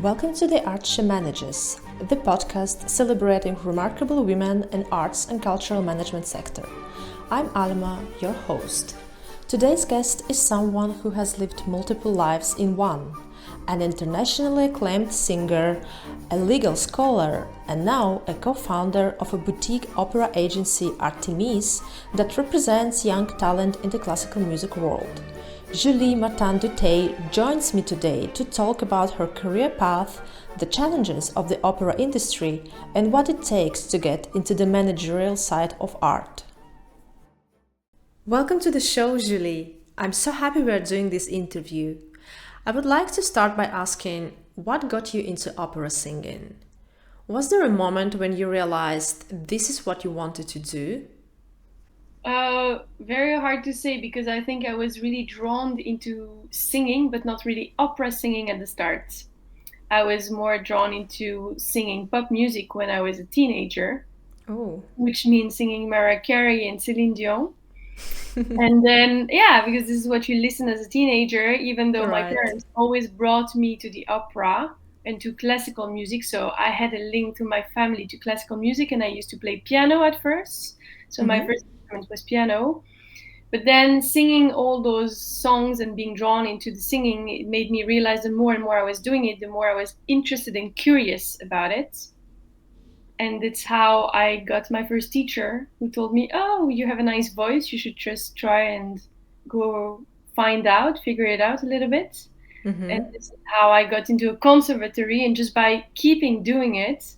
Welcome to the Art She Manages, the podcast celebrating remarkable women in arts and cultural management sector. I'm Alma, your host. Today's guest is someone who has lived multiple lives in one, an internationally acclaimed singer, a legal scholar, and now a co-founder of a boutique opera agency ArteMIS that represents young talent in the classical music world. Julie Martin du Theil joins me today to talk about her career path, the challenges of the opera industry, and what it takes to get into the managerial side of art. Welcome to the show, Julie. I'm so happy we're doing this interview. I would like to start by asking, what got you into opera singing? Was there a moment when you realized this is what you wanted to do? Very hard to say because I think I was really drawn into singing, but not really opera singing at the start. I was more drawn into singing pop music when I was a teenager, Oh. which means singing Mariah Carey and Celine Dion. And then, because this is what you listen as a teenager, even though my Right. parents always brought me to the opera and to classical music. So I had a link through my family to classical music, and I used to play piano at first. So my first instrument was piano. But then singing all those songs and being drawn into the singing, it made me realize the more and more I was doing it, the more I was interested and curious about it. And it's how I got my first teacher, who told me, "Oh, you have a nice voice. You should just try and go figure it out a little bit." And this is how I got into a conservatory. And just by keeping doing it,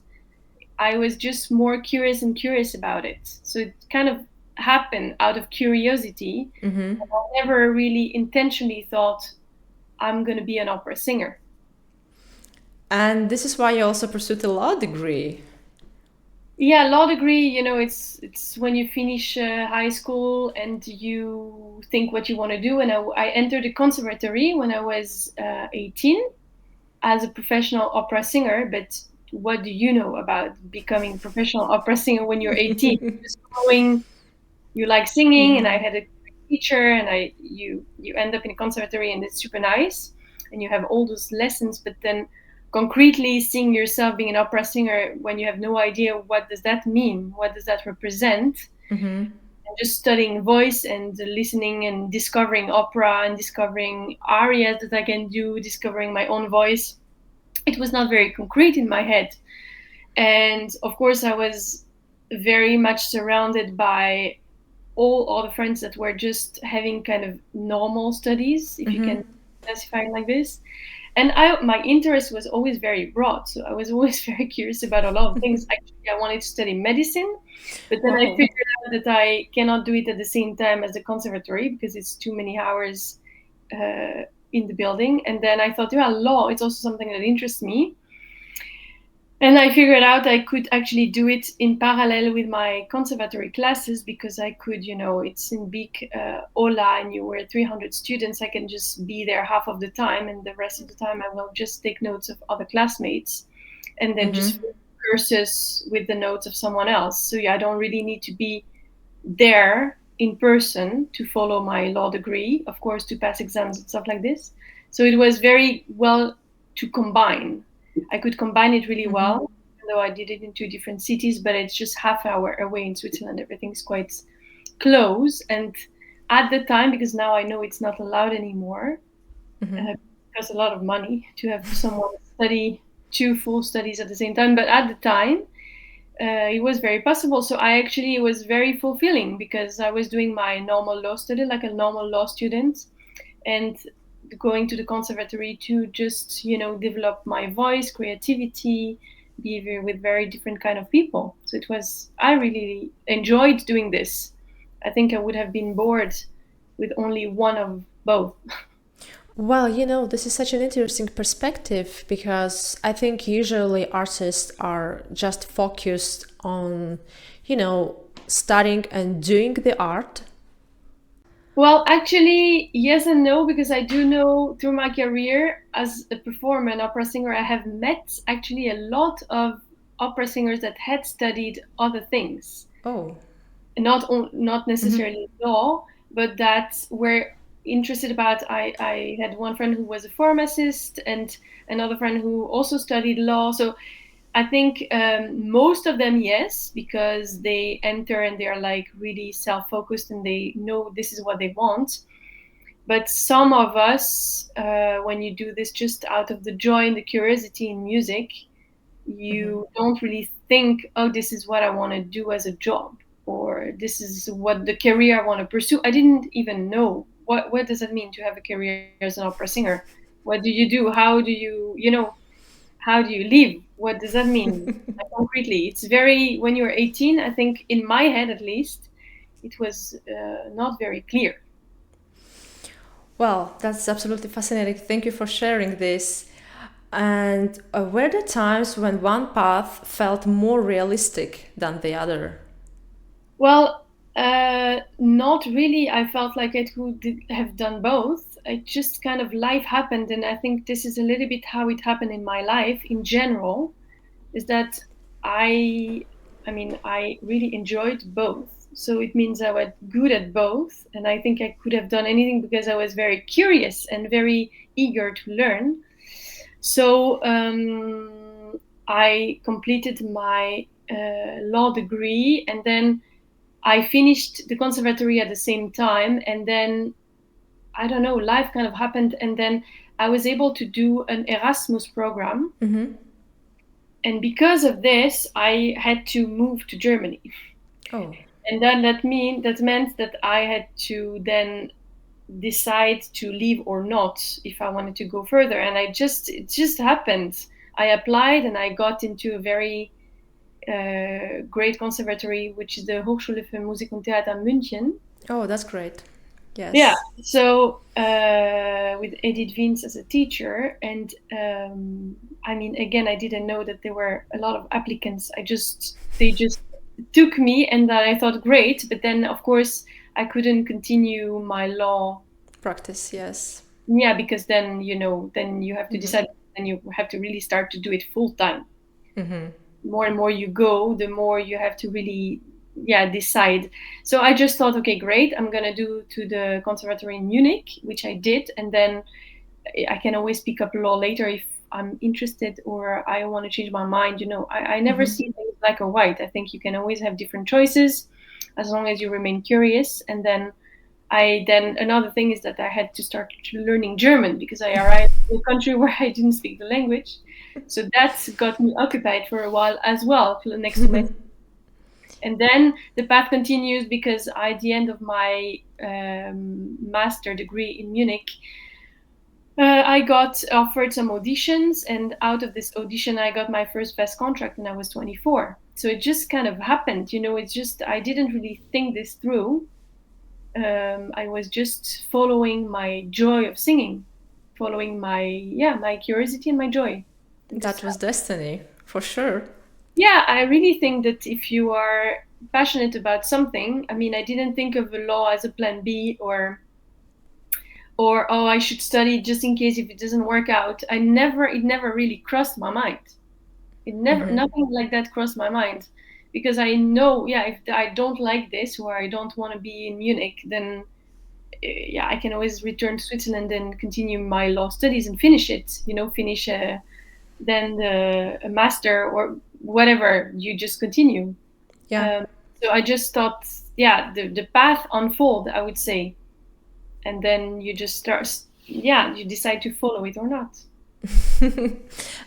I was just more curious and curious about it. So it kind of happened out of curiosity. I never really intentionally thought I'm going to be an opera singer. And this is why you also pursued a law degree. Yeah, law degree, it's when you finish high school and you think what you want to do. And I entered a conservatory when I was 18 as a professional opera singer. But what do you know about becoming a professional opera singer when you're 18? Just following, you like singing, and I had a teacher, and you end up in a conservatory, and it's super nice, and you have all those lessons. But then concretely seeing yourself being an opera singer when you have no idea what does that mean, what does that represent, and just studying voice and listening and discovering opera and discovering arias that I can do, discovering my own voice, it was not very concrete in my head. And of course I was very much surrounded by all the friends that were just having kind of normal studies, if you can classify it like this. And my interest was always very broad, so I was always very curious about a lot of things. Actually, I wanted to study medicine, but then I figured out that I cannot do it at the same time as the conservatory because it's too many hours in the building. And then I thought, law, it's also something that interests me. And I figured out I could actually do it in parallel with my conservatory classes because I could, it's in big Ola, and you were 300 students. I can just be there half of the time, and the rest of the time I will just take notes of other classmates and then just courses with the notes of someone else. So I don't really need to be there in person to follow my law degree, of course, to pass exams and stuff like this. So it was very well to combine. I could combine it really well, even though I did it in two different cities, but it's just half hour away in Switzerland. Everything's quite close. And at the time, because now I know it's not allowed anymore, it costs a lot of money to have someone study 2 full studies at the same time. But at the time, it was very possible. So it was very fulfilling because I was doing my normal law study like a normal law student, and going to the conservatory to just develop my voice, creativity, be with very different kind of people. So I really enjoyed doing this. I think I would have been bored with only one of both. Well, this is such an interesting perspective because I think usually artists are just focused on, studying and doing the art. Well, actually, yes and no, because I do know through my career as a performer and opera singer, I have met actually a lot of opera singers that had studied other things. Oh. Not necessarily law, but that were interested about. I had one friend who was a pharmacist and another friend who also studied law. So I think most of them, yes, because they enter and they are like really self-focused and they know this is what they want. But some of us, when you do this just out of the joy and the curiosity in music, you don't really think, oh, this is what I want to do as a job, or this is what the career I want to pursue. I didn't even know what does it mean to have a career as an opera singer. What do you do? How do you, how do you live? What does that mean concretely? It's very, when you're 18, I think in my head at least, it was not very clear. Well, that's absolutely fascinating. Thank you for sharing this. And were there times when one path felt more realistic than the other? Well, not really. I felt like I could have done both. It just kind of life happened, and I think this is a little bit how it happened in my life in general. Is that I, I really enjoyed both. So it means I was good at both, and I think I could have done anything because I was very curious and very eager to learn. So I completed my law degree, and then I finished the conservatory at the same time. And then, I don't know, life kind of happened. And then I was able to do an Erasmus program. And because of this, I had to move to Germany. Oh. And then that meant that I had to then decide to leave or not if I wanted to go further. And it just happened. I applied and I got into a very great conservatory, which is the Hochschule für Musik und Theater München. Oh, that's great. Yes. Yeah. So with Edith Wiens as a teacher, and again, I didn't know that there were a lot of applicants. They just took me, and I thought great. But then, of course, I couldn't continue my law practice. Yes. Yeah, because then then you have to decide, and you have to really start to do it full time. More and more you go, the more you have to really decide. So I just thought, okay, great, I'm gonna do to the conservatory in Munich, which I did, and then I can always pick up law later if I'm interested or I want to change my mind. I never see things black or white. I think you can always have different choices as long as you remain curious. And then another thing is that I had to start learning German because I arrived in a country where I didn't speak the language. So that got me occupied for a while as well, next to my. And then the path continues because at the end of my master degree in Munich, I got offered some auditions, and out of this audition, I got my first fest contract when I was 24. So it just kind of happened, it's just, I didn't really think this through. I was just following my joy of singing, following my curiosity and my joy. That was destiny, for sure. Yeah, I really think that if you are passionate about something, I didn't think of the law as a plan B or oh, I should study just in case if it doesn't work out. It never really crossed my mind. Nothing like that crossed my mind. Because I know, if I don't like this or I don't want to be in Munich, then I can always return to Switzerland and continue my law studies and finish it. Finish then a master or whatever. You just continue. Yeah. So I just thought, the path unfold, I would say, and then you just start. You decide to follow it or not.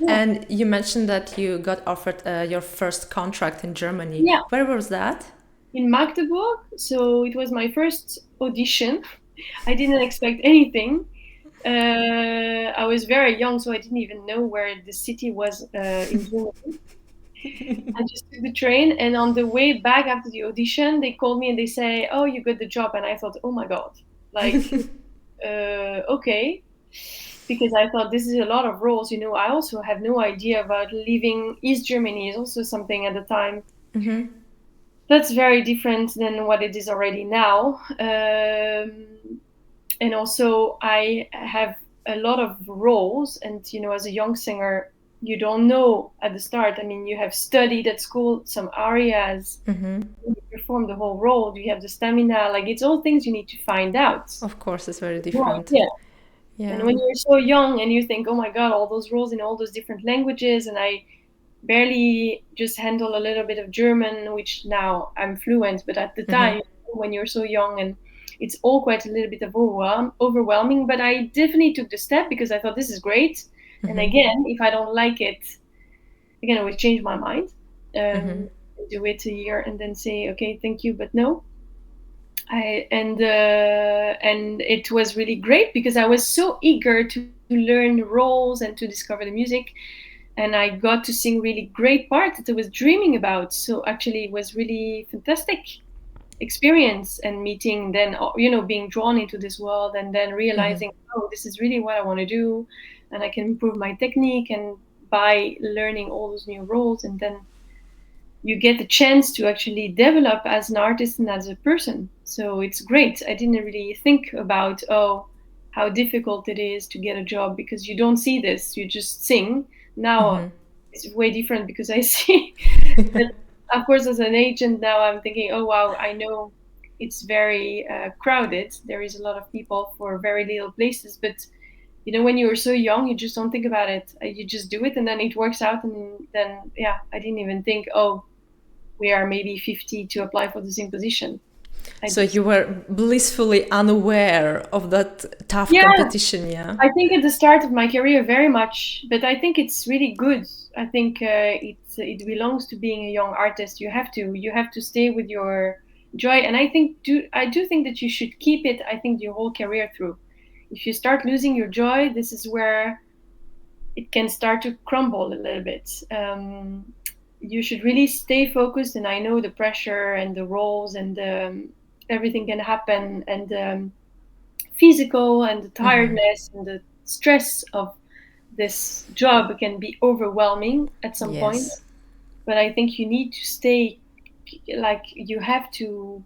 And you mentioned that you got offered your first contract in Germany. Yeah. Where was that? In Magdeburg. So it was my first audition. I didn't expect anything. I was very young, so I didn't even know where the city was in Germany. I just took the train, and on the way back after the audition, they called me and they say, "Oh, you got the job." And I thought, "Oh my God, like, okay." Because I thought this is a lot of roles. I also have no idea about leaving East Germany is also something at the time. That's very different than what it is already now. And also I have a lot of roles, and as a young singer, you don't know at the start. You have studied at school some areas, you perform the whole role? Do you have the stamina? Like, it's all things you need to find out. Of course, it's very Well, different. yeah. Yeah. And when you're so young and you think, oh my God, all those roles in all those different languages, and I barely just handle a little bit of German, which now I'm fluent, but at the time, when you're so young, and it's all quite a little bit of overwhelming, but I definitely took the step because I thought this is great. And again, if I don't like it, I can always change my mind, do it a year and then say, okay, thank you, but no. And it was really great because I was so eager to learn the roles and to discover the music, and I got to sing really great parts that I was dreaming about. So actually, it was really fantastic experience, and meeting then, being drawn into this world, and then realizing, oh, this is really what I want to do, and I can improve my technique, and by learning all those new roles, and then you get the chance to actually develop as an artist and as a person. So it's great. I didn't really think about, how difficult it is to get a job, because you don't see this. You just sing. Now it's way different because I see that, of course, as an agent now, I'm thinking, oh, wow, I know it's very crowded. There is a lot of people for very little places. But, when you were so young, you just don't think about it. You just do it, and then it works out. And then, I didn't even think, we are maybe 50 to apply for the same position. So you were blissfully unaware of that tough competition, yeah? I think at the start of my career, very much, but I think it's really good. I think it belongs to being a young artist. You have to stay with your joy, and I do think that you should keep it. I think your whole career through. If you start losing your joy, this is where it can start to crumble a little bit. You should really stay focused, and I know the pressure and the roles and everything can happen, and physical and the tiredness and the stress of this job can be overwhelming at some point. But I think you need to stay, like, you have to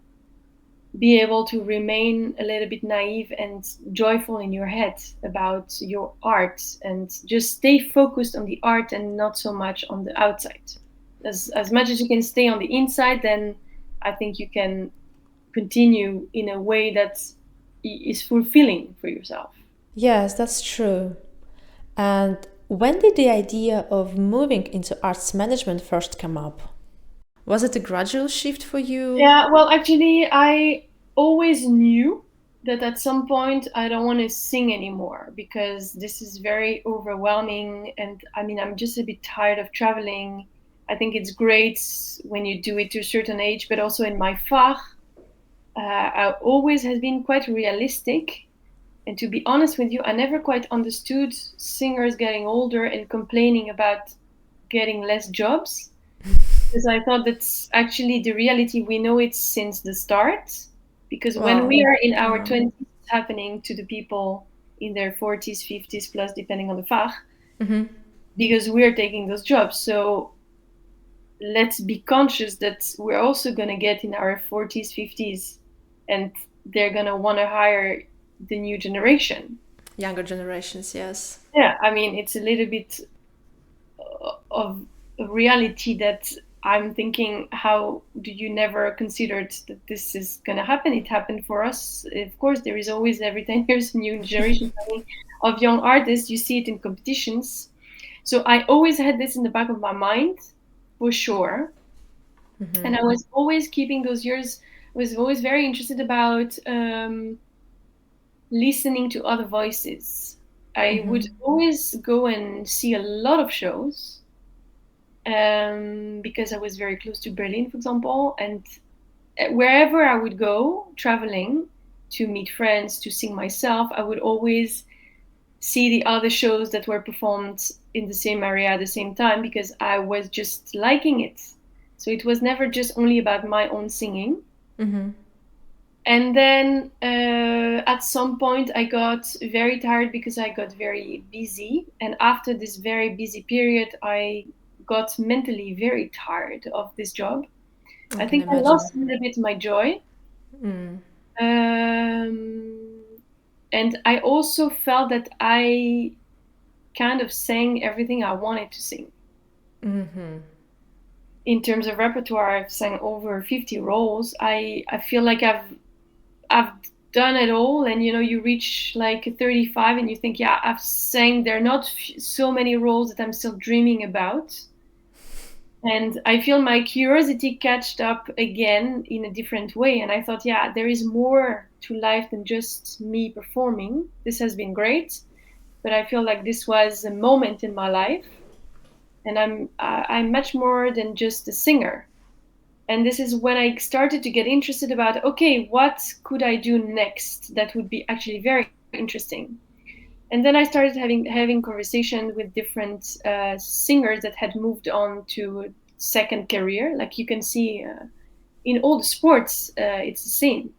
be able to remain a little bit naive and joyful in your head about your art, and just stay focused on the art and not so much on the outside. As much as you can stay on the inside, then I think you can continue in a way that is fulfilling for yourself. Yes, that's true. And when did the idea of moving into arts management first come up? Was it a gradual shift for you? Yeah, well, actually, I always knew that at some point I don't want to sing anymore, because this is very overwhelming. And I mean, I'm just a bit tired of traveling. I think it's great when you do it to a certain age, but also in my Fach, I always has been quite realistic. And to be honest with you, I never quite understood singers getting older and complaining about getting less jobs. Because I thought that's actually the reality. We know it since the start. Because when we are in our 20s, it's happening to the people in their 40s, 50s plus, depending on the Fach, because we're taking those jobs. So let's be conscious that we're also going to get in our 40s, 50s, and they're going to want to hire the new generation. Younger generations, yes. Yeah, I mean, it's a little bit of a reality that I'm thinking, how do you never considered that this is going to happen? It happened for us. Of course, there is always every 10 years a new generation of young artists. You see it in competitions. So I always had this in the back of my mind, for sure. And I was always keeping those years, was always very interested about listening to other voices. I would always go and see a lot of shows, because I was very close to Berlin, for example, and wherever I would go traveling to meet friends, to sing myself, I would always see the other shows that were performed in the same area at the same time, because I was just liking it. So it was never just only about my own singing. And then at some point I got very tired because I got very busy. And after this very busy period, I got mentally very tired of this job. I think I lost a little bit my joy. And I also felt that I kind of sang everything I wanted to sing. in terms of repertoire, I've sang over 50 roles. I feel like I've done it all, and you reach like 35 and you think, yeah, I've sang. There are not so many roles that I'm still dreaming about. And I feel my curiosity catched up again in a different way. And I thought, yeah, there is more to life than just me performing. This has been great, but I feel like this was a moment in my life, and I'm much more than just a singer. And this is when I started to get interested about, okay, what could I do next that would be actually very interesting. And then I started having conversation with different singers that had moved on to a second career. Like you can see in all the sports, it's the same.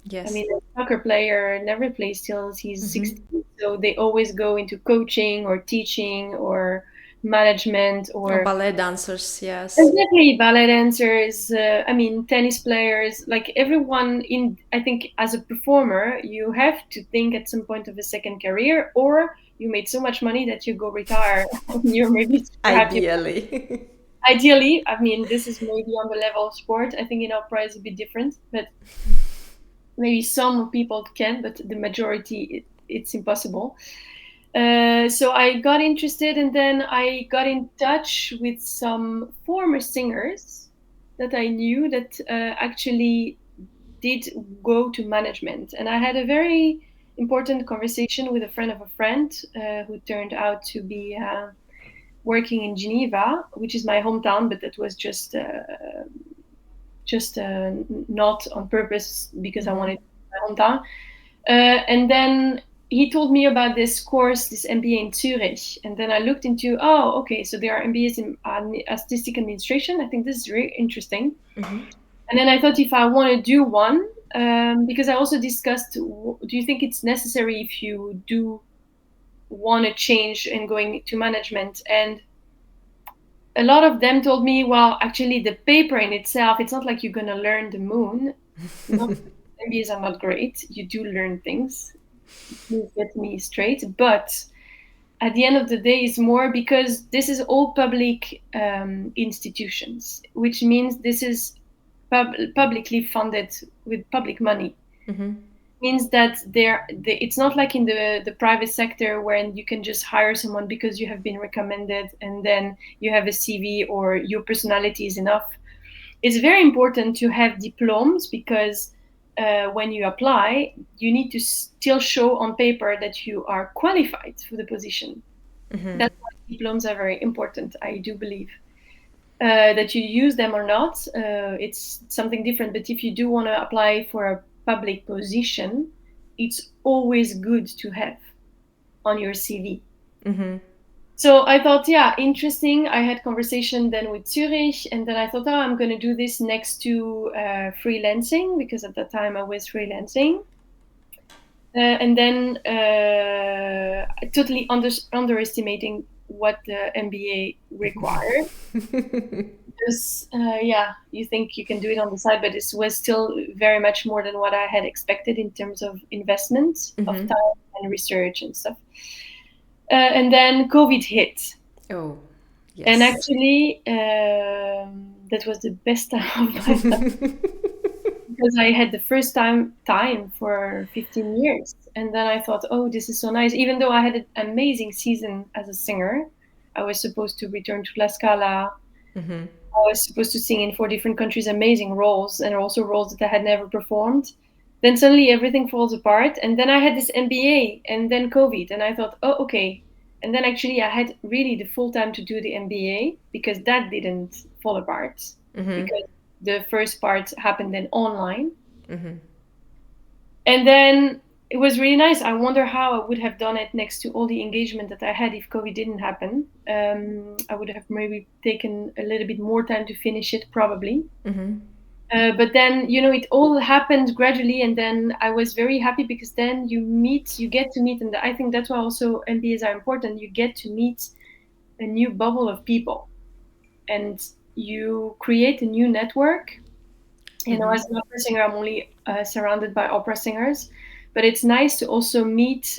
Yes. I mean, a soccer player never plays till he's Mm-hmm. 60, so they always go into coaching or teaching or management Or or ballet dancers, yes. exactly, ballet dancers. I mean, tennis players. Like everyone in, I think, as a performer, you have to think at some point of a second career, or you made so much money that you go retire and you're maybe super happy. Ideally. Ideally, I mean, this is maybe on the level of sport. I think in opera is a bit different, but maybe some people can, but the majority, it's impossible. So I got interested, and then I got in touch with some former singers that I knew that actually did go to management. And I had a very important conversation with a friend of a friend who turned out to be working in Geneva, which is my hometown, but that was just not on purpose because I wanted my hometown. And then he told me about this course, this MBA in Zurich. And then I looked into, oh, okay, so there are MBAs in artistic administration. I think this is really interesting. Mm-hmm. And then I thought if I want to do one, because I also discussed, do you think it's necessary if you do want to change and going to management? And a lot of them told me, well, actually, the paper in itself, it's not like you're going to learn the moon. Not, MBAs are not great. You do learn things. Please get me straight. But at the end of the day, it's more because this is all public institutions, which means this is publicly funded with public money. Mm-hmm. Means that it's not like in the private sector where you can just hire someone because you have been recommended and then you have a CV or your personality is enough. It's very important to have diplomas because when you apply, you need to still show on paper that you are qualified for the position. Mm-hmm. That's why diplomas are very important, I do believe. That you use them or not, it's something different. But if you do want to apply for a public position, it's always good to have on your CV. Mm-hmm. So I thought, yeah, interesting. I had conversation then with Zurich, and then I thought, oh, I'm going to do this next to freelancing, because at that time I was freelancing. And then totally underestimating what the MBA required. Because, yeah, you think you can do it on the side, but it was still very much more than what I had expected in terms of investment of time and research and stuff. And then COVID hit. Oh, yes. And actually, that was the best time of my life because I had the first time for 15 years. And then I thought, oh, this is so nice. Even though I had an amazing season as a singer, I was supposed to return to La Scala. Mm-hmm. I was supposed to sing in 4 different countries, amazing roles, and also roles that I had never performed. Then suddenly everything falls apart. And then I had this MBA and then COVID. And I thought, oh, okay. And then actually I had really the full time to do the MBA because that didn't fall apart. Mm-hmm. Because the first part happened then online. Mm-hmm. And then it was really nice. I wonder how I would have done it next to all the engagement that I had if COVID didn't happen. I would have maybe taken a little bit more time to finish it, probably. Mm-hmm. But then, it all happened gradually. And then I was very happy because then you get to meet. And I think that's why also MBAs are important. You get to meet a new bubble of people and you create a new network. As an opera singer, I'm only surrounded by opera singers. But it's nice to also meet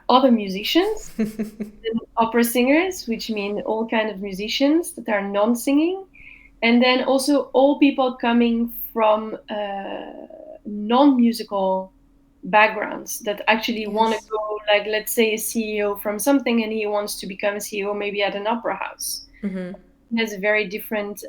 other musicians, and opera singers, which mean all kind of musicians that are non-singing, and then also all people coming from non-musical backgrounds that actually want to go, like, let's say a CEO from something, and he wants to become a CEO maybe at an opera house. He has a very different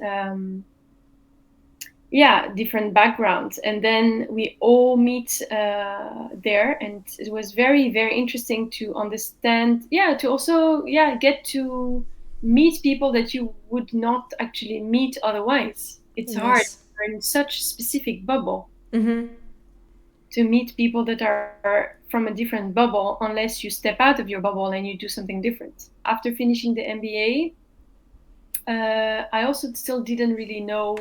different backgrounds, and then we all meet there, and it was very, very interesting to understand, to also get to meet people that you would not actually meet otherwise. It's hard, we're in such specific bubble, to meet people that are from a different bubble, unless you step out of your bubble and you do something different. After finishing the MBA, I also still didn't really know.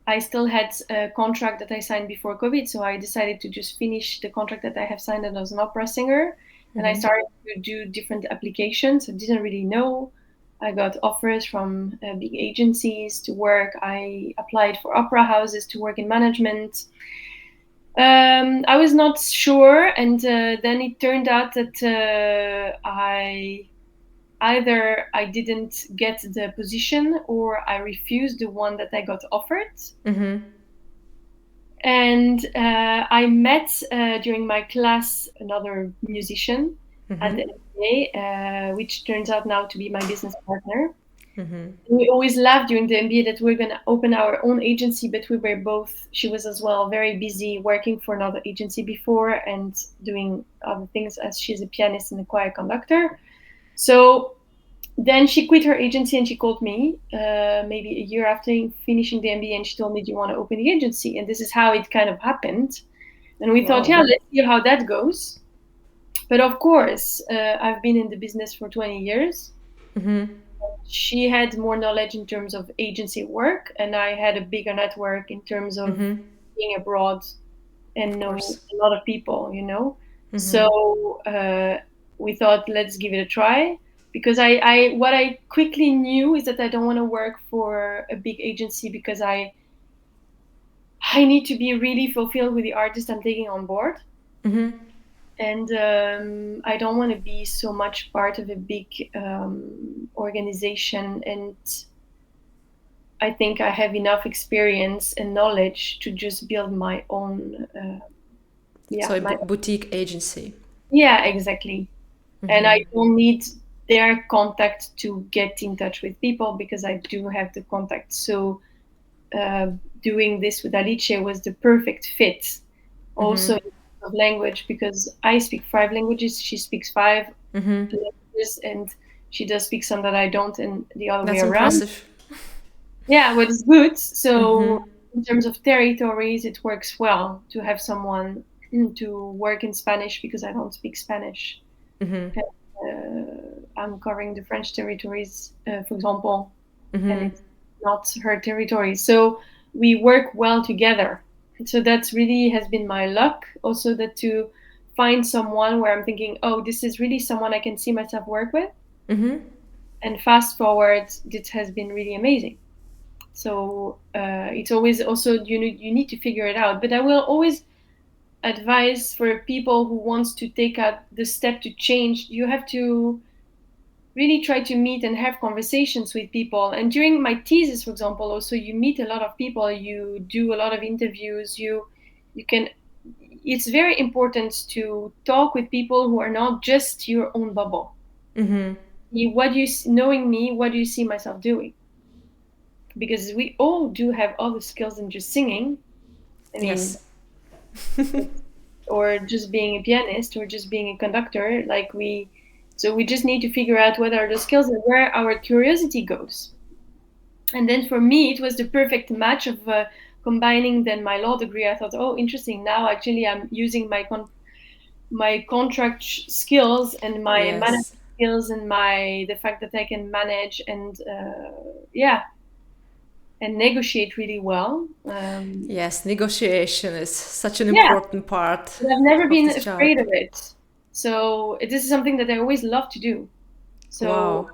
I still had a contract that I signed before COVID, so I decided to just finish the contract that I have signed as an opera singer. And I started to do different applications. I didn't really know. I got offers from big agencies to work. I applied for opera houses to work in management. I was not sure, and then it turned out that either I didn't get the position or I refused the one that I got offered. And I met during my class another musician at the MBA, which turns out now to be my business partner. We always laughed during the MBA that we're going to open our own agency, but we were both, she was as well very busy working for another agency before and doing other things, as she's a pianist and a choir conductor. So then she quit her agency and she called me maybe a year after finishing the MBA, and she told me, do you want to open the agency? And this is how it kind of happened. And we thought, let's see how that goes. But of course, I've been in the business for 20 years. She had more knowledge in terms of agency work, and I had a bigger network in terms of being abroad and know a lot of people, So we thought, let's give it a try. Because what I quickly knew is that I don't want to work for a big agency, because I need to be really fulfilled with the artist I'm taking on board. And I don't want to be so much part of a big organization. And I think I have enough experience and knowledge to just build my own. So a boutique agency. Yeah, exactly. And I don't need their contact to get in touch with people, because I do have the contact. So doing this with Alice was the perfect fit. Also in terms of language, because I speak 5 languages, she speaks 5 languages, and she does speak some that I don't, and the other way around. That's impressive. Yeah, well, it's good. So in terms of territories, it works well to have someone to work in Spanish, because I don't speak Spanish. I'm covering the French territories, for example, and it's not her territory. So we work well together. So that's really has been my luck. Also, that to find someone where I'm thinking, oh, this is really someone I can see myself work with. And fast forward, it has been really amazing. So it's always also, you need to figure it out. But I will always advise for people who wants to take out the step to change, you have to really try to meet and have conversations with people. And during my thesis, for example, also you meet a lot of people, you do a lot of interviews, you can, it's very important to talk with people who are not just your own bubble. Knowing me, what do you see myself doing? Because we all do have other skills than just singing. I mean, yes. Or just being a pianist, or just being a conductor. So we just need to figure out what are the skills and where our curiosity goes. And then for me, it was the perfect match of combining then my law degree. I thought, oh, interesting. Now actually I'm using my contract skills and my management skills and the fact that I can manage and and negotiate really well. Yes, negotiation is such an important part. But I've never been afraid of it. So this is something that I always love to do. So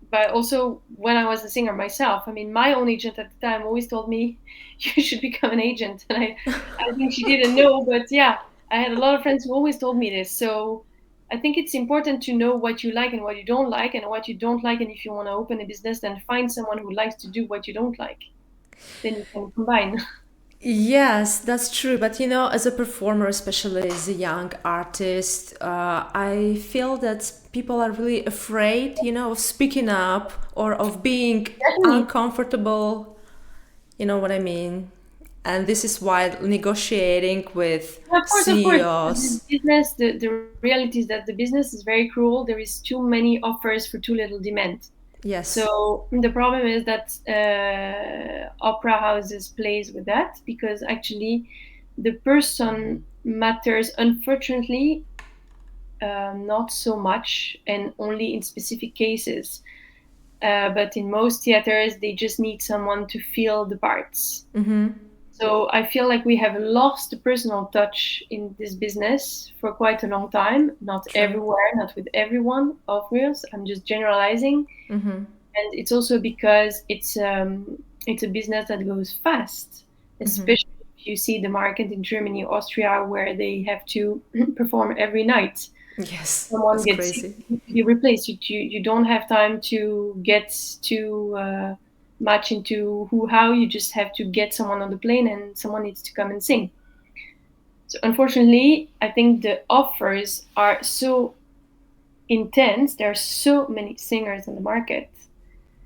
but also when I was a singer myself, I mean, my own agent at the time always told me, you should become an agent. And I think she didn't know, but I had a lot of friends who always told me this. So I think it's important to know what you like and what you don't like, and what you don't like. And if you want to open a business, then find someone who likes to do what you don't like. Then you can combine. Yes, that's true. But as a performer, especially as a young artist, I feel that people are really afraid, of speaking up or of being Definitely. uncomfortable. You know what I mean? And this is why negotiating with Of course. This CEOs. business, the reality is that the business is very cruel. There is too many offers for too little demand. Yes. So the problem is that opera houses plays with that, because actually the person matters, unfortunately, not so much, and only in specific cases. But in most theaters, they just need someone to fill the parts. So I feel like we have lost the personal touch in this business for quite a long time. Not True. everywhere, not with everyone, of course. I'm just generalizing. And it's also because it's a business that goes fast, especially if you see the market in Germany, Austria, where they have to perform every night. Yes, Someone that's gets sick, crazy. you need to be replaced. You don't have time to get too much into who how. You just have to get someone on the plane, and someone needs to come and sing. So unfortunately, I think the offers are so intense. There are so many singers on the market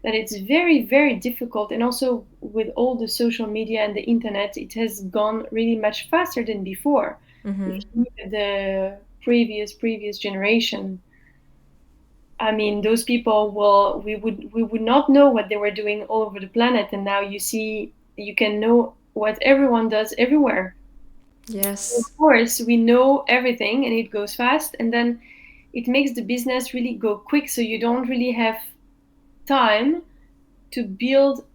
that it's very, very difficult. And also with all the social media and the internet, it has gone really much faster than before. If you look at the previous generation, I mean, those people will we would not know what they were doing all over the planet, and now you can know what everyone does everywhere. Of Yes. course, we know everything, and it goes fast, and then it makes the business really go quick, so you don't really have time to build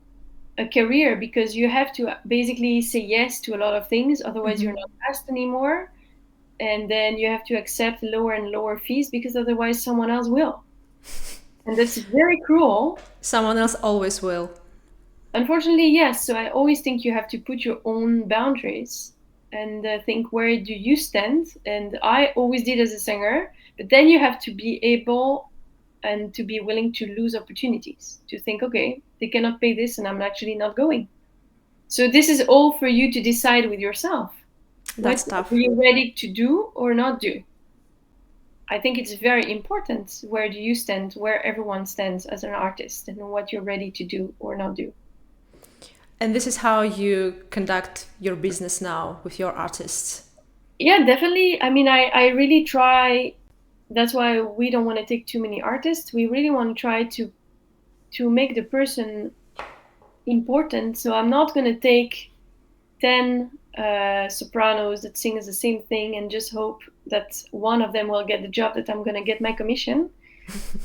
a career, because you have to basically say yes to a lot of things, otherwise you're not asked anymore, and then you have to accept lower and lower fees, because otherwise someone else will, and that's very cruel. Someone else always will. Unfortunately, yes. So I always think you have to put your own boundaries, and think, where do you stand? And I always did as a singer, but then you have to be able and to be willing to lose opportunities, to think, okay, they cannot pay this and I'm actually not going. So this is all for you to decide with yourself. What That's are tough. you ready to do or not do? I think it's very important, where do you stand, where everyone stands as an artist, and what you're ready to do or not do. And this is how you conduct your business now with your artists. Yeah, definitely. I mean, I really try. That's why we don't want to take too many artists. We really want to try to make the person important. So I'm not going to take 10 sopranos that sing as the same thing and just hope that one of them will get the job, that I'm going to get my commission.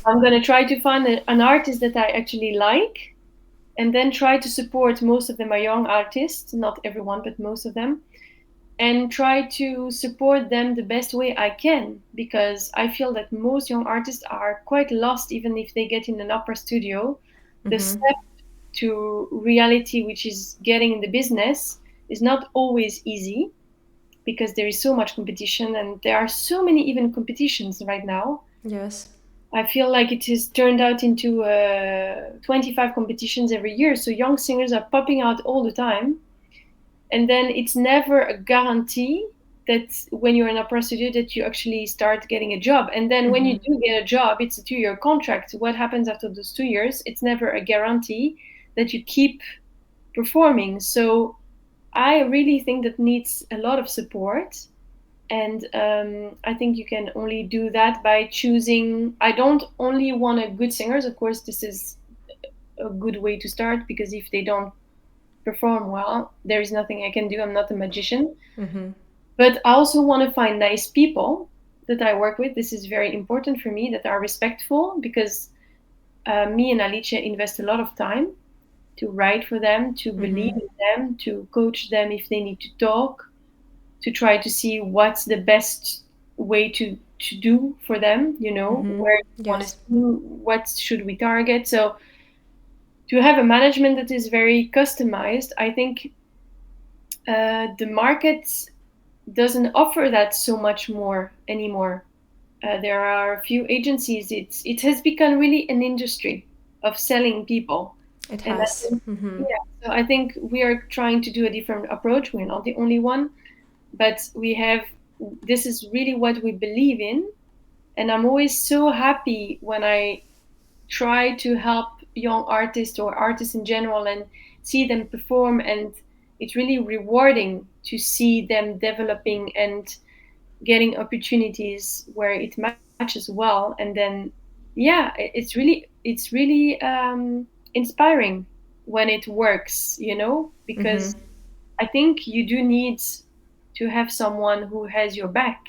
I'm going to try to find an artist that I actually like, and then try to support. Most of them are young artists, not everyone, but most of them, and try to support them the best way I can, because I feel that most young artists are quite lost, even if they get in an opera studio. The step to reality, which is getting in the business, is not always easy, because there is so much competition, and there are so many even competitions right now. Yes. I feel like it has turned out into 25 competitions every year. So young singers are popping out all the time. And then it's never a guarantee that when you're in a opera studio that you actually start getting a job. And then when you do get a job, it's a 2-year contract. What happens after those 2 years? It's never a guarantee that you keep performing. So I really think that needs a lot of support. And I think you can only do that by choosing. I don't only want a good singers. Of course, this is a good way to start, because if they don't perform well, there is nothing I can do. I'm not a magician. But I also want to find nice people that I work with. This is very important for me, that are respectful, because me and Alicia invest a lot of time to write for them, to believe in them, to coach them if they need to talk, to try to see what's the best way to do for them, where you want to Yes. do, what should we target. So to have a management that is very customized, I think the market doesn't offer that so much more anymore. There are a few agencies. It has become really an industry of selling people. It And I has. think, yeah, so I think we are trying to do a different approach. We're not the only one, but this is really what we believe in. And I'm always so happy when I try to help young artists or artists in general and see them perform. And it's really rewarding to see them developing and getting opportunities where it matches well. And then, yeah, it's really inspiring when it works, because I think you do need to have someone who has your back,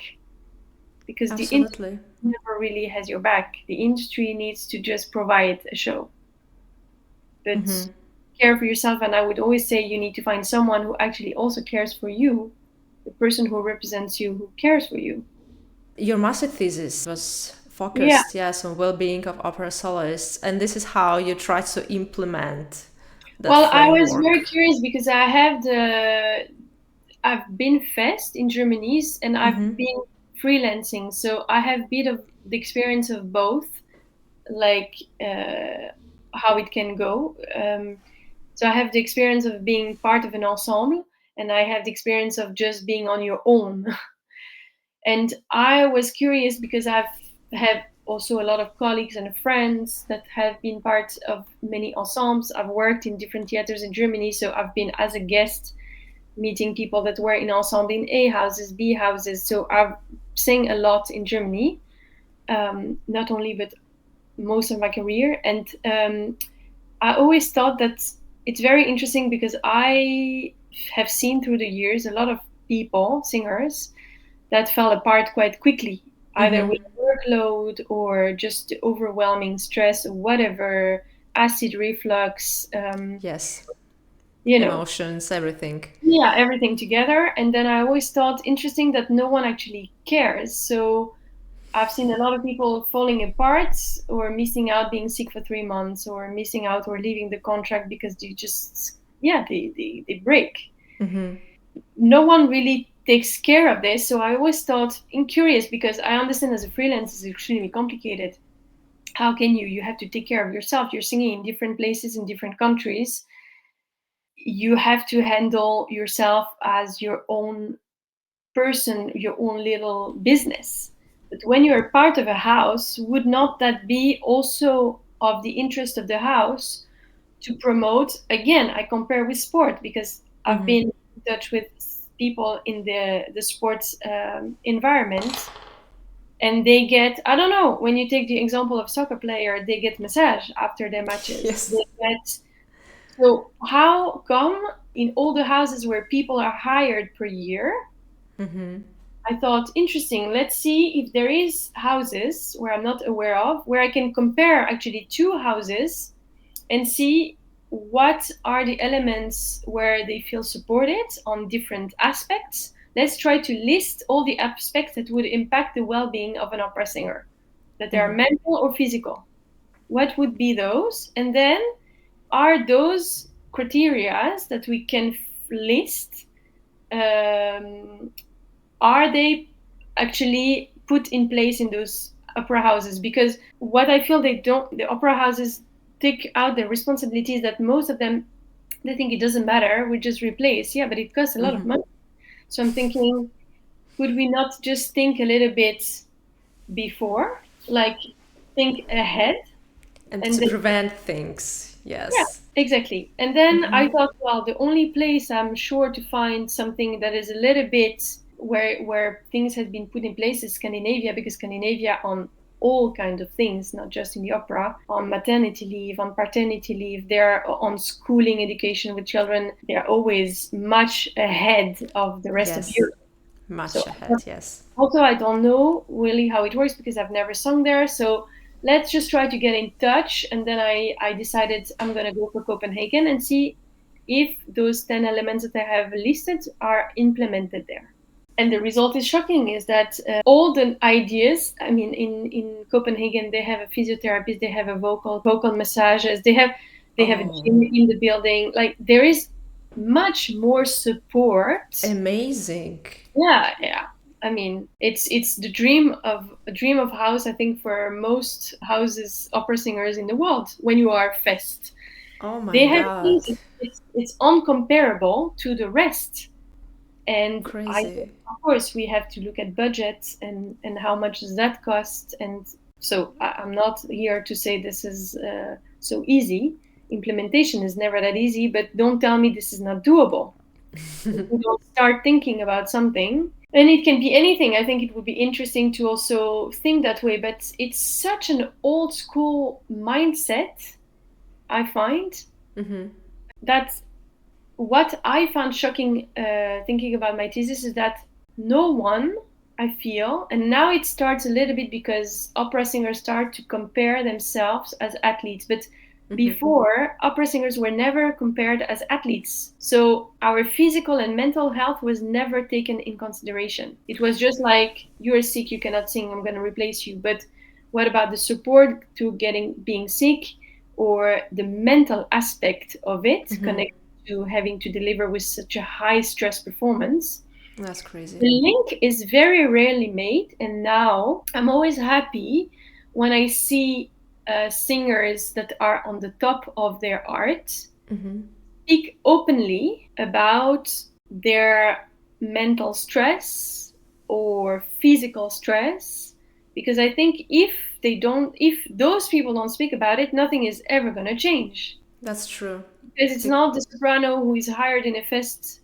because the industry Absolutely. never really has your back. The industry needs to just provide a show, but care for yourself. And I would always say you need to find someone who actually also cares for you, the person who represents you, who cares for you. Your master thesis was Yeah. focused, yes, on well-being of opera soloists, and this is how you try to implement that Well, I was framework. very curious because I've been fest in Germany and I've been freelancing, so I have a bit of the experience of both, like how it can go. So I have the experience of being part of an ensemble, and I have the experience of just being on your own. And I was curious because I've had also a lot of colleagues and friends that have been part of many ensembles. I've worked in different theaters in Germany, so I've been as a guest meeting people that were in ensemble in A houses, B houses. So I've sang a lot in Germany, not only but most of my career. And I always thought that it's very interesting because I have seen through the years a lot of people, singers, that fell apart quite quickly, either with workload or just overwhelming stress or whatever, acid reflux, Yes. you know, Emotions, everything. yeah, everything together. And then I always thought interesting that no one actually cares. So I've seen a lot of people falling apart or missing out, being sick for 3 months, or missing out or leaving the contract because they just, yeah, they break. No one really takes care of this. So I always thought curious because I understand as a freelance it's extremely complicated. How can you have to take care of yourself? You're singing in different places in different countries. You have to handle yourself as your own person, your own little business. But when you're part of a house, would not that be also of the interest of the house to promote? Again, I compare with sport because I've been in touch with people in the sports environment, and they get, I don't know, when you take the example of soccer player, they get massage after their matches. Yes. They get, so how come in all the houses where people are hired per year, I thought, interesting, let's see if there is houses where I'm not aware of, where I can compare actually two houses and see what are the elements where they feel supported on different aspects. Let's try to list all the aspects that would impact the well-being of an opera singer, that they are mental or physical. What would be those? And then are those criteria that we can list, are they actually put in place in those opera houses? Because what I feel the opera houses take out the responsibilities that most of them, they think it doesn't matter, we just replace. Yeah, but it costs a lot of money. So I'm thinking, could we not just think a little bit before, like think ahead? And And to then, prevent things, yeah, yes. exactly. And then I thought, well, the only place I'm sure to find something that is a little bit where things have been put in place is Scandinavia, because Scandinavia on all kinds of things, not just in the opera, on maternity leave, on paternity leave, they're on schooling education with children, they're always much ahead of the rest of Yes. Europe. Much So ahead, yes. also I don't know really how it works because I've never sung there. So let's just try to get in touch. And then I decided I'm going to go for Copenhagen and see if those 10 elements that I have listed are implemented there. And the result is shocking, is that all the ideas, I mean, in Copenhagen, they have a physiotherapist, they have a vocal massages, they have a gym in the building. Like there is much more support. Amazing. Yeah. I mean, it's the dream of house, I think, for most houses opera singers in the world. When you are fest, Oh my they have things. God. It's uncomparable to the rest. And I think, Crazy. of course, we have to look at budgets and how much does that cost. And so I'm not here to say this is so easy. Implementation is never that easy, but don't tell me this is not doable. If we don't start thinking about something, and it can be anything. I think it would be interesting to also think that way, but it's such an old school mindset, I find, that what I found shocking thinking about my thesis is that no one, I feel, and now it starts a little bit because opera singers start to compare themselves as athletes, but before, opera singers were never compared as athletes. So our physical and mental health was never taken in consideration. It was just like, you're sick, you cannot sing, I'm going to replace you. But what about the support to being sick, or the mental aspect of it connected to having to deliver with such a high stress performance? That's The crazy. link is very rarely made, and now I'm always happy when I see singers that are on the top of their art speak openly about their mental stress or physical stress, because I think if those people don't speak about it, nothing is ever going to change. That's true. Because it's not the soprano who is hired in a fest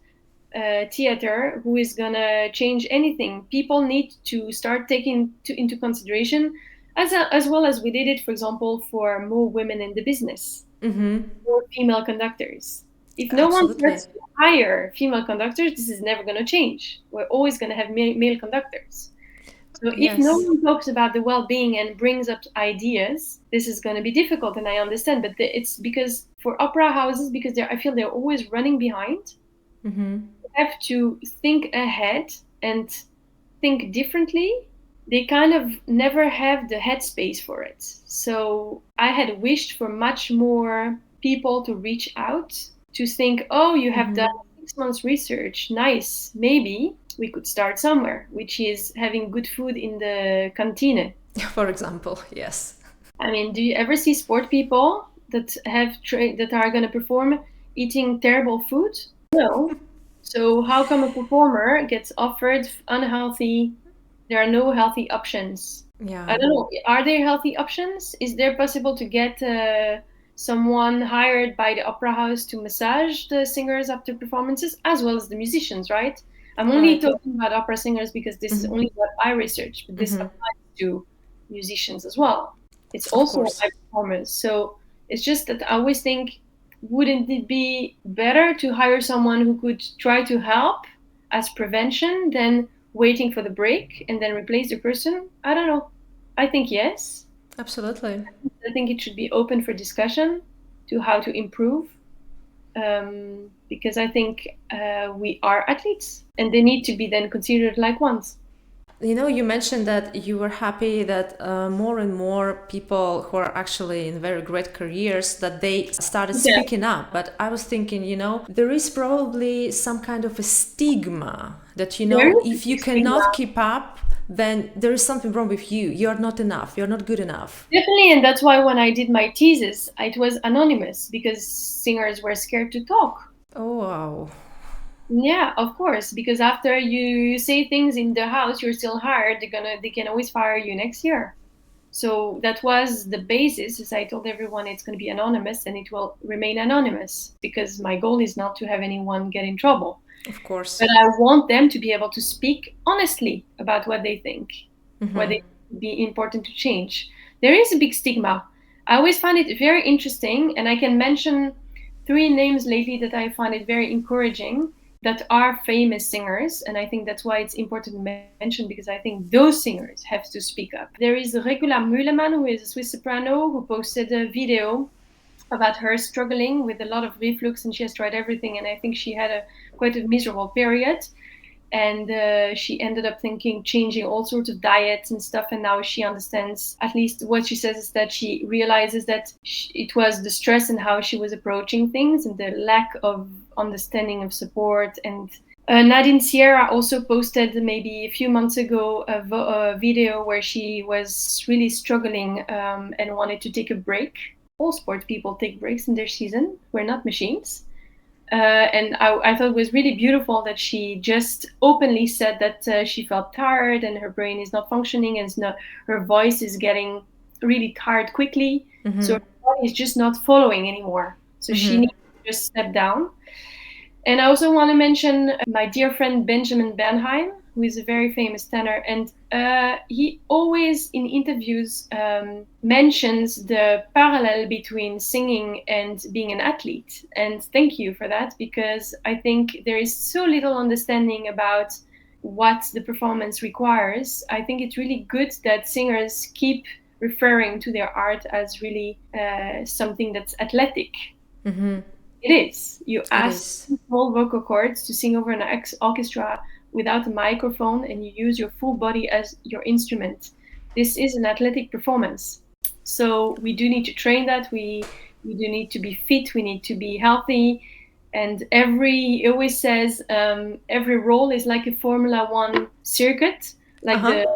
theater who is gonna change anything. People need to start taking into consideration, as well as we did it, for example, for more women in the business, more female conductors. If no one Absolutely. starts to hire female conductors, this is never going to change. We're always going to have male conductors. So if no Yes. one talks about the well-being and brings up ideas, this is going to be difficult, and I understand. But it's because for opera houses, because I feel they're always running behind, have to think ahead and think differently. They kind of never have the headspace for it. So I had wished for much more people to reach out to think, oh, you have done 6 months research. Nice. Maybe we could start somewhere, which is having good food in the canteen. For example, yes. I mean, do you ever see sport people that that are going to perform eating terrible food? No. So how come a performer gets offered unhealthy? There are no healthy options. Yeah. I don't know. Are there healthy options? Is there possible to get someone hired by the opera house to massage the singers after performances, as well as the musicians, right? I'm only Right. talking about opera singers because this is only what I researched, but this applies to musicians as well. It's Of also course. high performers. So it's just that I always think, wouldn't it be better to hire someone who could try to help as prevention than waiting for the break and then replace the person? I don't know. I think yes. Absolutely. I think it should be open for discussion to how to improve, because I think we are athletes and they need to be then considered like ones. You know, you mentioned that you were happy that more and more people who are actually in very great careers that they started Yeah. speaking up. But I was thinking, there is probably some kind of a stigma that, There is a if you big stigma. cannot keep up, then there is something wrong with you. You're not enough. You're not good enough. Definitely, and that's why when I did my thesis, it was anonymous because singers were scared to talk. Oh, wow. Yeah, of course, because after you say things in the house, you're still hired. They can always fire you next year. So that was the basis. As I told everyone, it's going to be anonymous, and it will remain anonymous because my goal is not to have anyone get in trouble. Of course. But I want them to be able to speak honestly about what they think, what they would be important to change. There is a big stigma. I always find it very interesting, and I can mention 3 names lately that I find it very encouraging, that are famous singers, and I think that's why it's important to mention, because I think those singers have to speak up. There is Regula Mühlemann, who is a Swiss soprano, who posted a video about her struggling with a lot of reflux, and she has tried everything, and I think she had quite a miserable period. And she ended up changing all sorts of diets and stuff. And now she understands, at least what she says is that she realizes that it was the stress and how she was approaching things and the lack of understanding of support. And Nadine Sierra also posted maybe a few months ago a video where she was really struggling and wanted to take a break. All sport people take breaks in their season. We're not machines. And I thought it was really beautiful that she just openly said that she felt tired and her brain is not functioning and her voice is getting really tired quickly. Mm-hmm. So her body is just not following anymore. So she needs to just step down. And I also want to mention my dear friend Benjamin Bernheim, who is a very famous tenor. And he always in interviews mentions the parallel between singing and being an athlete. And thank you for that, because I think there is so little understanding about what the performance requires. I think it's really good that singers keep referring to their art as really something that's athletic. Mm-hmm. It is. You ask small vocal cords to sing over an orchestra without a microphone, and you use your full body as your instrument. This is an athletic performance. So we do need to train that. We do need to be fit. We need to be healthy. And he always says every role is like a Formula One circuit. Like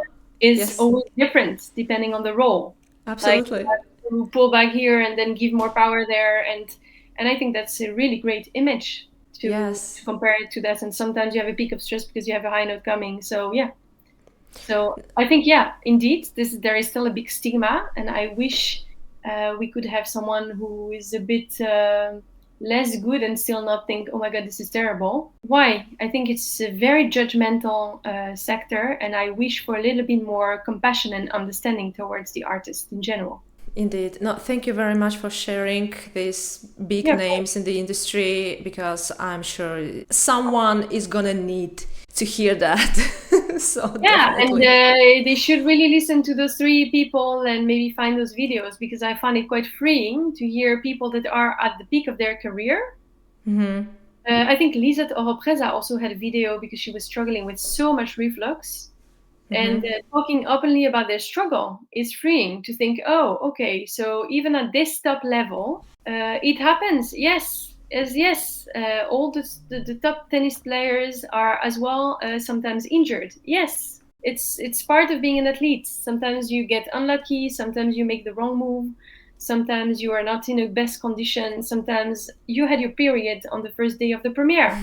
always different depending on the role. Absolutely. Like to pull back here and then give more power there. And I think that's a really great image to compare it to that. And sometimes you have a peak of stress because you have a high note coming. So, yeah. So I think, indeed, there is still a big stigma. And I wish we could have someone who is a bit less good and still not think, oh my God, this is terrible. Why? I think it's a very judgmental sector. And I wish for a little bit more compassion and understanding towards the artist in general. Indeed. No, thank you very much for sharing these big names in the industry, because I'm sure someone is gonna need to hear that. So definitely. And they should really listen to those three people and maybe find those videos, because I find it quite freeing to hear people that are at the peak of their career. Mm-hmm. I think Lisette Oropresa also had a video because she was struggling with so much reflux. And talking openly about their struggle is freeing to think, oh, okay, so even at this top level, it happens. Yes. All the top tennis players are as well sometimes injured. Yes, it's part of being an athlete. Sometimes you get unlucky. Sometimes you make the wrong move. Sometimes you are not in the best condition. Sometimes you had your period on the first day of the premiere.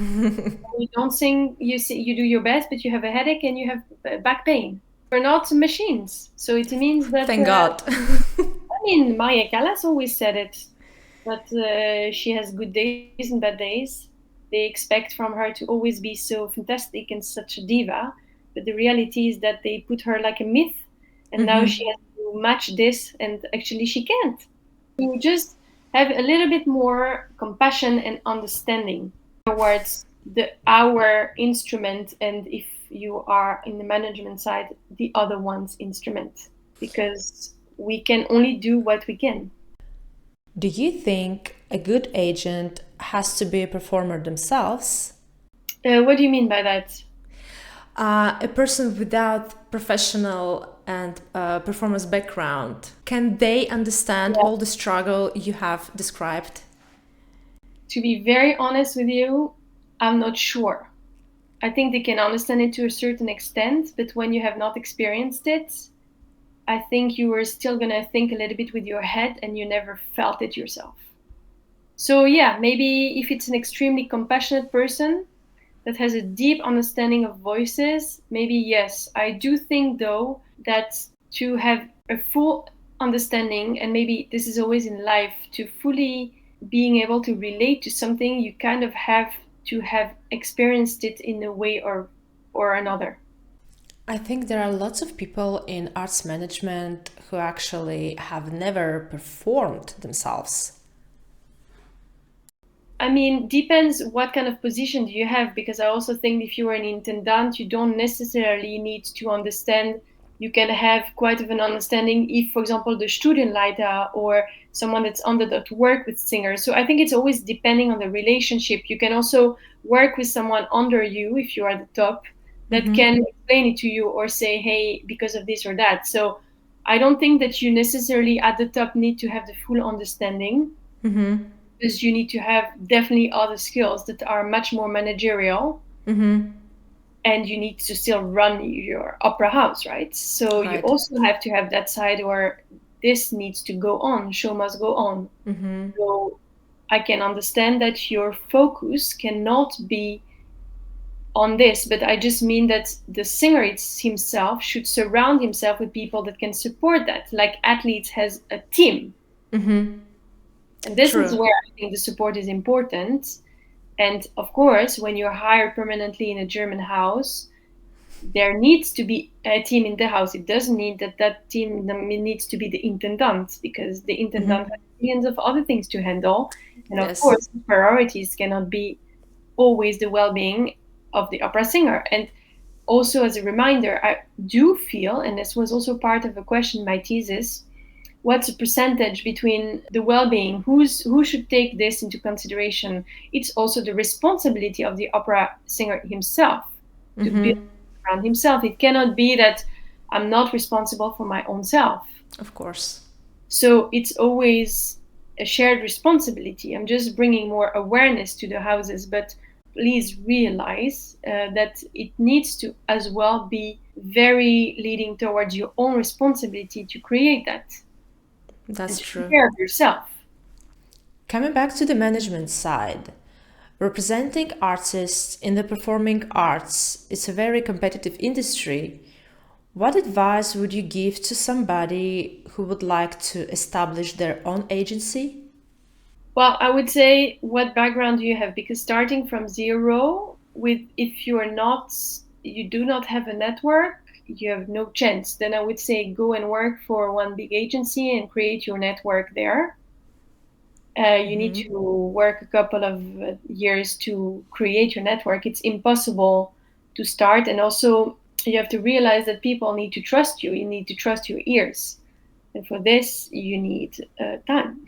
You don't sing, you do your best, but you have a headache and you have back pain. We're not machines. So it means that... Thank God. I mean, Maya Callas always said it, that she has good days and bad days. They expect from her to always be so fantastic and such a diva. But the reality is that they put her like a myth. And now she has to match this, and actually she can't. You just have a little bit more compassion and understanding towards our instrument, and if you are in the management side, the other one's instrument, because we can only do what we can. Do you think a good agent has to be a performer themselves? What do you mean by that? A person without professional and performance background, can they understand all the struggle you have described? To be very honest with you, I'm not sure. I think they can understand it to a certain extent, but when you have not experienced it, I think you are still going to think a little bit with your head and you never felt it yourself. So maybe if it's an extremely compassionate person that has a deep understanding of voices, maybe yes. I do think, though, that to have a full understanding, and maybe this is always in life, to fully being able to relate to something, you kind of have to have experienced it in a way or another. I think there are lots of people in arts management who actually have never performed themselves. I mean, depends what kind of position do you have, because I also think if you are an intendant, you don't necessarily need to understand. You can have quite of an understanding if, for example, the Studienleiter or someone that's under that work with singers. So I think it's always depending on the relationship. You can also work with someone under you if you are the top. that can explain it to you or say, hey, because of this or that. So I don't think that you necessarily at the top need to have the full understanding, because you need to have definitely other skills that are much more managerial, and you need to still run your opera house, right? So you also have to have that side where this needs to go on, show must go on. So I can understand that your focus cannot be on this, but I just mean that the singer himself should surround himself with people that can support that, like athletes has a team. And this is where I think the support is important. And of course, when you're hired permanently in a German house, there needs to be a team in the house. It doesn't mean that team needs to be the intendant, because the intendant has millions of other things to handle. And of course, priorities cannot be always the well-being of the opera singer. And also, as a reminder, I do feel, and this was also part of a question in my thesis, what's the percentage between the well-being, who should take this into consideration? It's also the responsibility of the opera singer himself to build around himself. It cannot be that I'm not responsible for my own self. Of course. So it's always a shared responsibility. I'm just bringing more awareness to the houses, but please realize that it needs to as well be very leading towards your own responsibility to create that. That's true. Take care of yourself. Coming back to the management side, representing artists in the performing arts is a very competitive industry. What advice would you give to somebody who would like to establish their own agency? Well, I would say, what background do you have? Because starting from zero, if you do not have a network, you have no chance. Then I would say go and work for one big agency and create your network there. You need to work a couple of years to create your network. It's impossible to start. And also, you have to realize that people need to trust you. You need to trust your ears. And for this, you need time.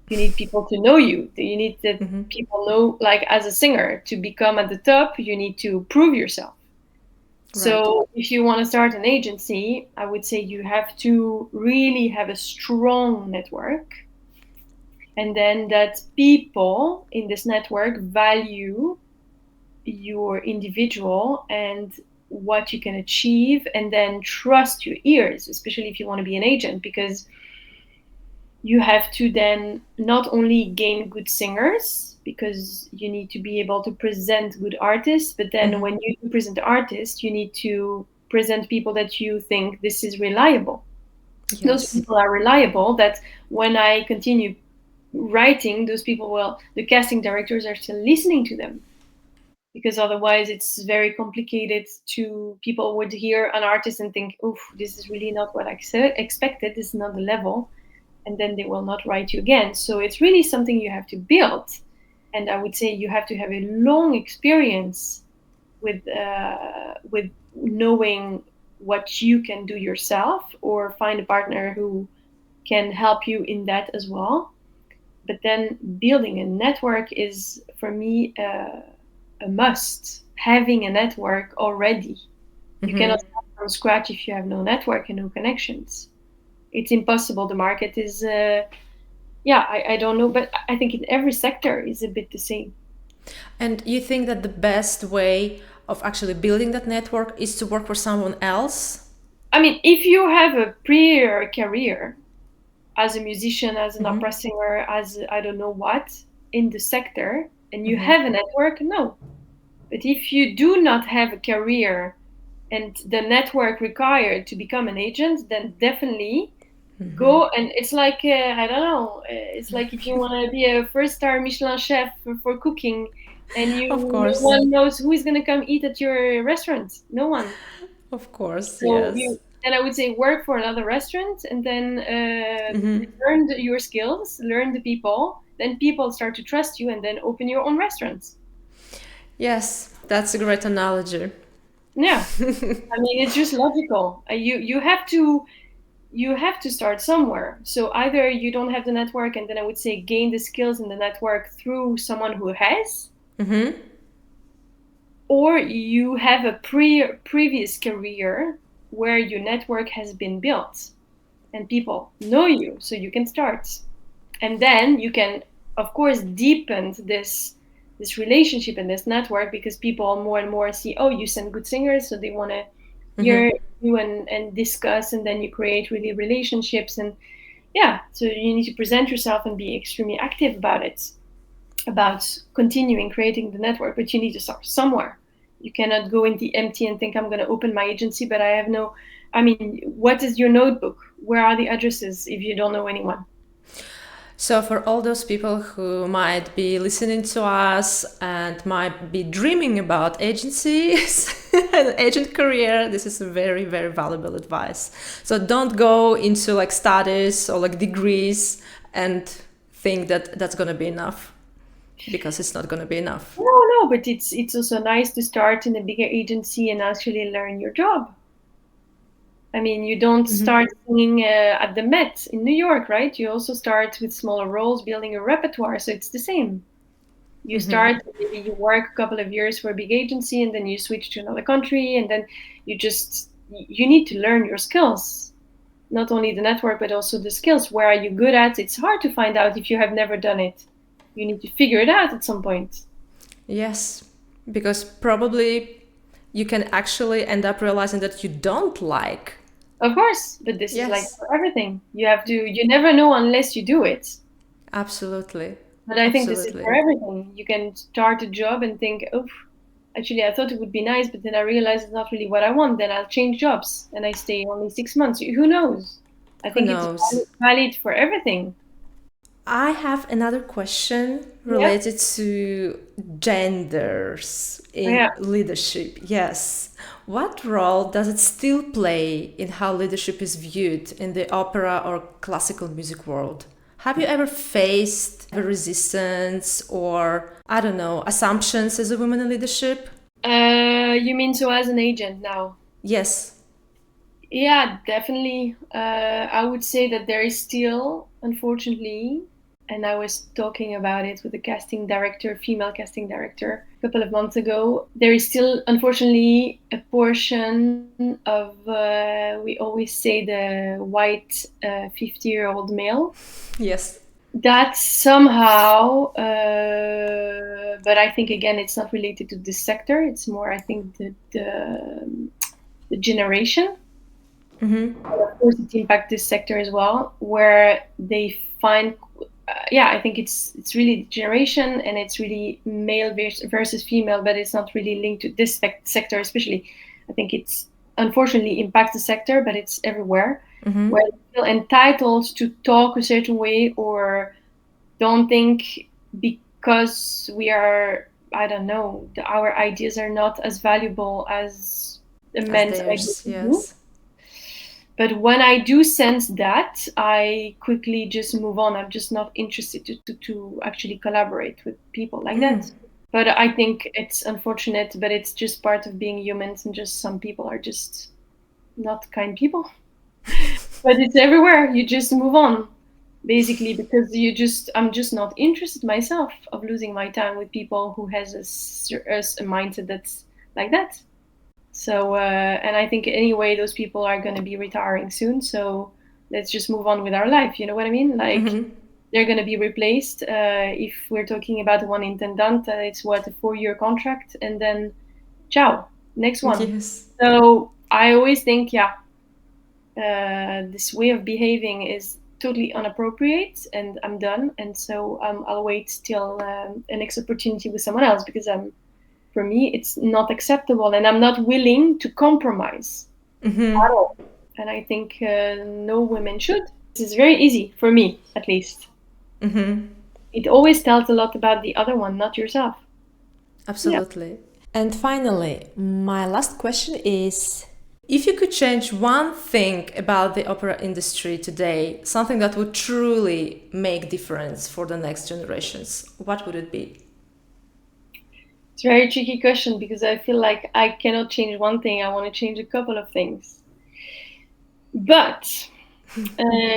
You need people to know you. You need that people know, like as a singer, to become at the top, you need to prove yourself. So if you want to start an agency, I would say you have to really have a strong network. And then that people in this network value your individual and what you can achieve, and then trust your ears, especially if you want to be an agent, because you have to then not only gain good singers, because you need to be able to present good artists, but then when you present artists, you need to present people that you think this is reliable. Yes. Those people are reliable, that when I continue writing, those people the casting directors are still listening to them. Because otherwise it's very complicated people would hear an artist and think, oof, this is really not what I expected, this is not the level. And then they will not write you again. So it's really something you have to build. And I would say you have to have a long experience with knowing what you can do yourself, or find a partner who can help you in that as well. But then building a network is, for me, a must. Having a network already. You cannot start from scratch if you have no network and no connections. It's impossible. The market is, I don't know, but I think in every sector is a bit the same. And you think that the best way of actually building that network is to work for someone else? I mean, if you have a prior career as a musician, as an opera singer, as I don't know what, in the sector, and you have a network, no. But if you do not have a career and the network required to become an agent, then definitely go. And it's like, I don't know, it's like if you want to be a first-star Michelin chef for cooking, and no one knows who is going to come eat at your restaurant. No one. Of course, so yes. And I would say work for another restaurant, and then learn your skills, learn the people. Then people start to trust you, and then open your own restaurants. Yes, that's a great analogy. Yeah, I mean, it's just logical. You have to start somewhere. So either you don't have the network, and then I would say gain the skills in the network through someone who has, or you have a previous career where your network has been built and people know you, so you can start. And then you can, of course, deepen this relationship and this network, because people more and more see, oh, you send good singers, so they want to hear you and discuss, and then you create really relationships. And yeah, so you need to present yourself and be extremely active about it, about continuing creating the network, but you need to start somewhere. You cannot go in the empty and think, I'm going to open my agency, but I have no, I mean, what is your notebook? Where are the addresses if you don't know anyone? So for all those people who might be listening to us and might be dreaming about agencies and agent career, this is a very, very valuable advice. So don't go into like studies or like degrees and think that that's going to be enough, because it's not going to be enough. No, but it's also nice to start in a bigger agency and actually learn your job. I mean, you don't start singing at the Met in New York, right? You also start with smaller roles, building a repertoire. So it's the same. You start, maybe you work a couple of years for a big agency, and then you switch to another country, and then you need to learn your skills. Not only the network, but also the skills. Where are you good at? It's hard to find out if you have never done it. You need to figure it out at some point. Yes, because probably you can actually end up realizing that you don't like. Of course, but this is like for everything. You never know unless you do it. Absolutely. But I think this is for everything. You can start a job and think, oh, actually, I thought it would be nice, but then I realized it's not really what I want. Then I'll change jobs and I stay only 6 months. Who knows? I think it's valid for everything. I have another question related to genders in leadership. Yes. What role does it still play in how leadership is viewed in the opera or classical music world? Have you ever faced resistance or, I don't know, assumptions as a woman in leadership? You mean so as an agent now? Yes. Yeah, definitely. I would say that there is still, unfortunately, and I was talking about it with a female casting director, a couple of months ago. There is still, unfortunately, a portion of, we always say, the white 50-year-old male. Yes. That somehow, but I think, again, it's not related to this sector. It's more, I think, the generation. And of course, it impacts this sector as well, where they find, I think it's really the generation, and it's really male versus female, but it's not really linked to this sector especially. I think it's unfortunately impacts the sector, but it's everywhere, where they feel entitled to talk a certain way, or don't think because we are, I don't know, our ideas are not as valuable as the men's ideas. Yes. But when I do sense that, I quickly just move on. I'm just not interested to actually collaborate with people like that. But I think it's unfortunate, but it's just part of being humans, and just some people are just not kind people. But it's everywhere. You just move on, basically, because I'm just not interested myself of losing my time with people who has a mindset that's like that. So, and I think anyway, those people are going to be retiring soon. So let's just move on with our life. You know what I mean? Like, they're going to be replaced. If we're talking about one intendant, it's a 4-year contract, and then ciao, next one. Yes. So I always think, this way of behaving is totally inappropriate, and I'm done. And so I'll wait till a next opportunity with someone else, because for me, it's not acceptable, and I'm not willing to compromise at all. And I think no women should. This is very easy for me, at least. It always tells a lot about the other one, not yourself. Absolutely. Yeah. And finally, my last question is, if you could change one thing about the opera industry today, something that would truly make difference for the next generations, what would it be? It's a very tricky question, because I feel like I cannot change one thing. I want to change a couple of things. But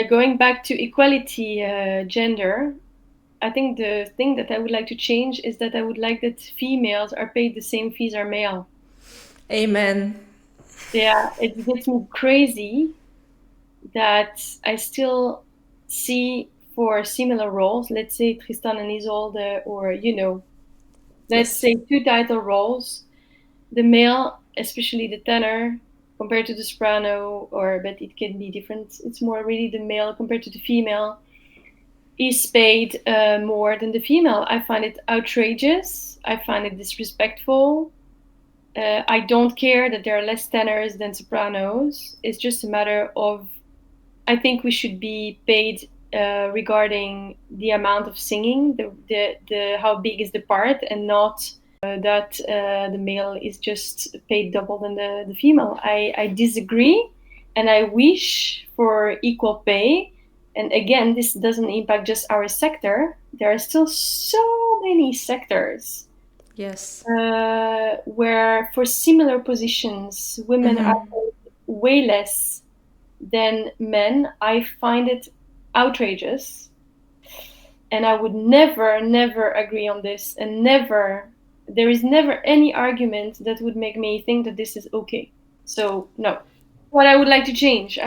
going back to equality, gender, I think the thing that I would like to change is that I would like that females are paid the same fees as male. Amen. Yeah, it gets me crazy that I still see for similar roles, let's say Tristan and Isolde, or let's say two title roles, the male, especially the tenor, compared to the soprano, but it can be different. It's more really the male compared to the female is paid more than the female. I find it outrageous. I find it disrespectful. I don't care that there are less tenors than sopranos. It's just a matter of, I think we should be paid regarding the amount of singing, the how big is the part, and not that the male is just paid double than the female. I disagree, and I wish for equal pay. And again, this doesn't impact just our sector. There are still so many sectors. Yes. Where for similar positions, women are paid way less than men. I find it outrageous. And I would never agree on this. And there is never any argument that would make me think that this is okay. So, no. What I would like to change,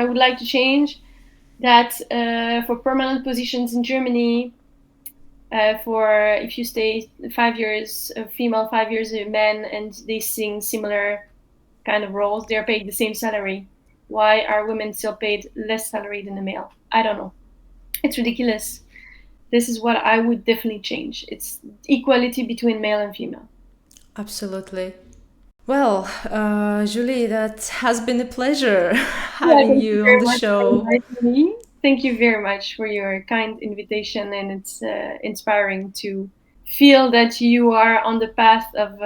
that for permanent positions in Germany, for if you stay 5 years a female, 5 years a man, and they sing similar kind of roles, they're paid the same salary. Why are women still paid less salary than the male? I don't know. It's ridiculous. This is what I would definitely change. It's equality between male and female. Absolutely. Well, Julie, that has been a pleasure having you on the show. Thank you very much for your kind invitation, and it's inspiring to feel that you are on the path of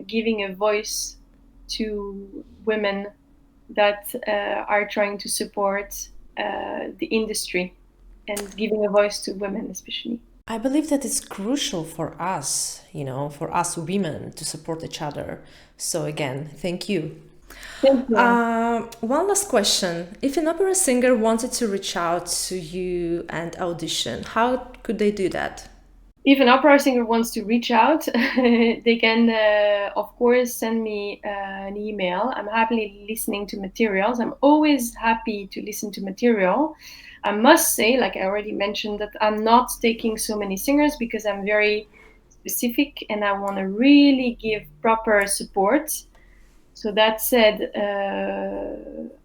giving a voice to women that are trying to support the industry and giving a voice to women especially. I believe that it's crucial for us, for us women to support each other. So again, thank you. Thank you. One last question. If an opera singer wanted to reach out to you and audition, how could they do that? If an opera singer wants to reach out, they can, of course, send me an email. I'm happily listening to materials. I'm always happy to listen to material. I must say, like I already mentioned, that I'm not taking so many singers because I'm very specific and I want to really give proper support. So that said,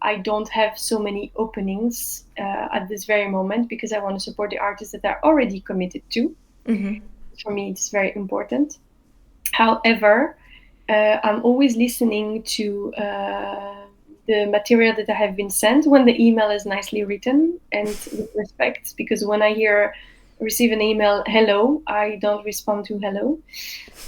I don't have so many openings at this very moment because I want to support the artists that are already committed to. Mm-hmm. For me, it's very important. However, I'm always listening to the material that I have been sent when the email is nicely written and with respect, because when I receive an email, hello, I don't respond to hello.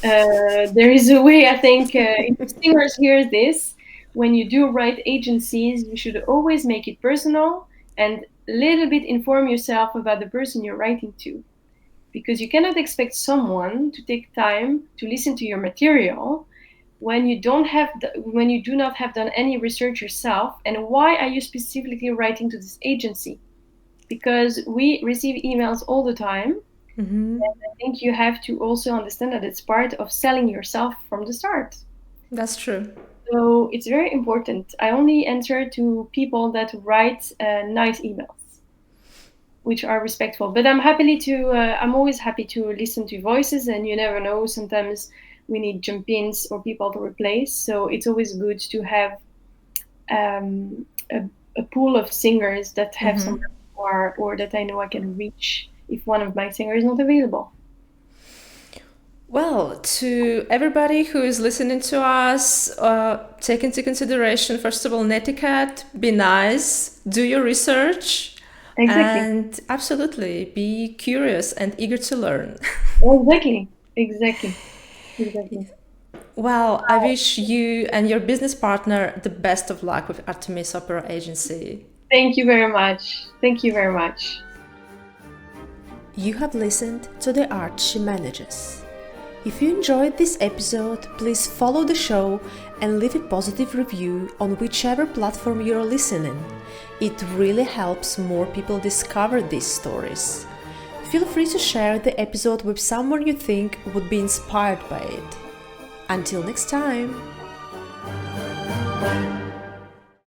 There is a way, I think, if singers hear this, when you do write agencies, you should always make it personal and a little bit inform yourself about the person you're writing to. Because you cannot expect someone to take time to listen to your material when you do not have done any research yourself. And why are you specifically writing to this agency? Because we receive emails all the time. Mm-hmm. And I think you have to also understand that it's part of selling yourself from the start. That's true. So it's very important. I only answer to people that write nice emails, which are respectful. But I'm always happy to listen to voices, and you never know, sometimes we need jump-ins or people to replace. So it's always good to have a pool of singers that have mm-hmm. some repertoire or that I know I can reach if one of my singers is not available. Well, to everybody who is listening to us, take into consideration, first of all, netiquette, be nice, do your research. Exactly. And absolutely be curious and eager to learn. Exactly. Well, I wish you and your business partner the best of luck with ArteMIS Opera Agency. Thank you very much. You have listened to The Art She Manages. If you enjoyed this episode, please follow the show and leave a positive review on whichever platform you're listening. It really helps more people discover these stories. Feel free to share the episode with someone you think would be inspired by it. Until next time!